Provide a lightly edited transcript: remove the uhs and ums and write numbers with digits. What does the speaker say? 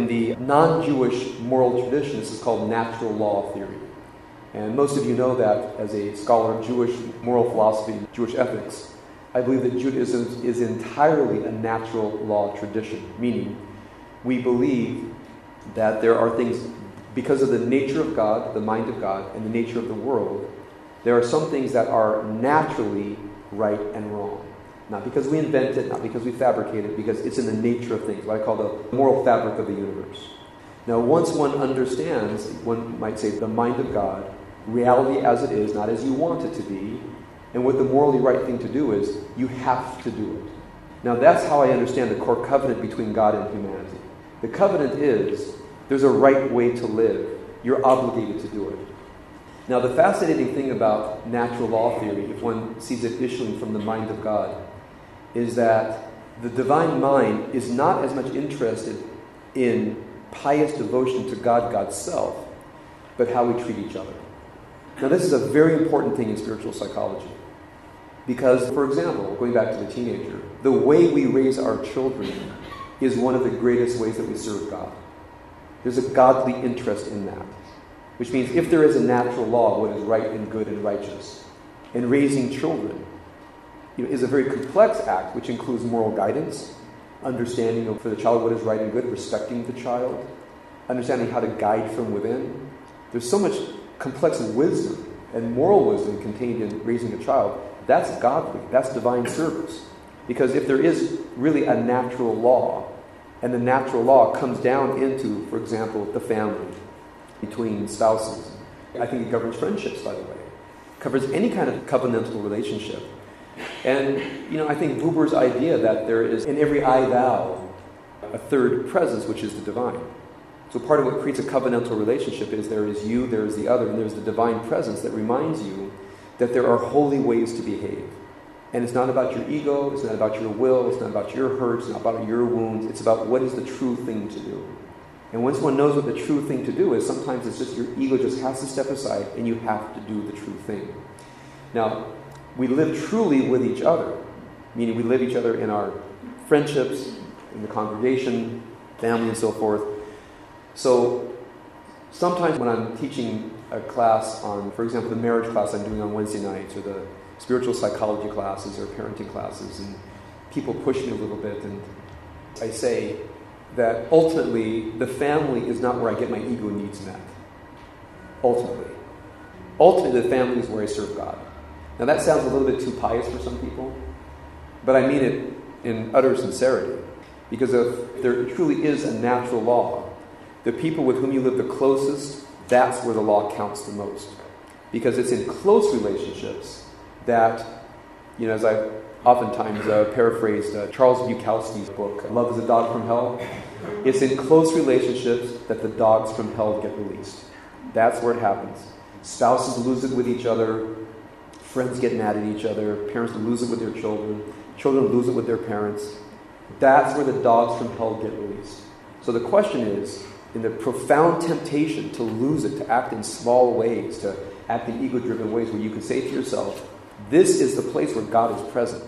in the non-Jewish moral tradition, this is called natural law theory. And most of you know that as a scholar of Jewish moral philosophy, Jewish ethics. I believe that Judaism is entirely a natural law tradition, meaning we believe that there are things, because of the nature of God, the mind of God, and the nature of the world, there are some things that are naturally right and wrong. Not because we invent it, not because we fabricate it, because it's in the nature of things, what I call the moral fabric of the universe. Now, once one understands, one might say, the mind of God, reality as it is, not as you want it to be, and what the morally right thing to do is, you have to do it. Now, that's how I understand the core covenant between God and humanity. The covenant is, there's a right way to live. You're obligated to do it. Now, the fascinating thing about natural law theory, if one sees it issuing from the mind of God, is that the divine mind is not as much interested in pious devotion to God, God's self, but how we treat each other. Now, this is a very important thing in spiritual psychology. Because, for example, going back to the teenager, the way we raise our children is one of the greatest ways that we serve God. There's a godly interest in that. Which means if there is a natural law of what is right and good and righteous, and raising children is a very complex act which includes moral guidance, understanding for the child what is right and good, respecting the child, understanding how to guide from within. There's so much complex wisdom and moral wisdom contained in raising a child. That's godly. That's divine service. Because if there is really a natural law, and the natural law comes down into, for example, the family, between spouses. I think it governs friendships, by the way. It covers any kind of covenantal relationship. And, I think Buber's idea that there is, in every I thou, a third presence, which is the divine. So part of what creates a covenantal relationship is there is you, there is the other, and there's the divine presence that reminds you that there are holy ways to behave. And it's not about your ego, it's not about your will, it's not about your hurts, it's not about your wounds, it's about what is the true thing to do. And once one knows what the true thing to do is, sometimes it's just your ego just has to step aside and you have to do the true thing. Now, we live truly with each other, meaning we live each other in our friendships, in the congregation, family, and so forth. So sometimes when I'm teaching a class on, for example, the marriage class I'm doing on Wednesday nights, or the spiritual psychology classes or parenting classes, and people push me a little bit, and I say that ultimately the family is not where I get my ego needs met. Ultimately the family is where I serve God. Now that sounds a little bit too pious for some people, but I mean it in utter sincerity. Because if there truly is a natural law, the people with whom you live the closest, that's where the law counts the most. Because it's in close relationships that, as I oftentimes paraphrased Charles Bukowski's book, Love is a Dog from Hell. It's in close relationships that the dogs from hell get released. That's where it happens. Spouses lose it with each other. Friends get mad at each other. Parents lose it with their children. Children lose it with their parents. That's where the dogs from hell get released. So the question is, in the profound temptation to lose it, to act in small ways, to act in ego-driven ways, where you can say to yourself, this is the place where God is present.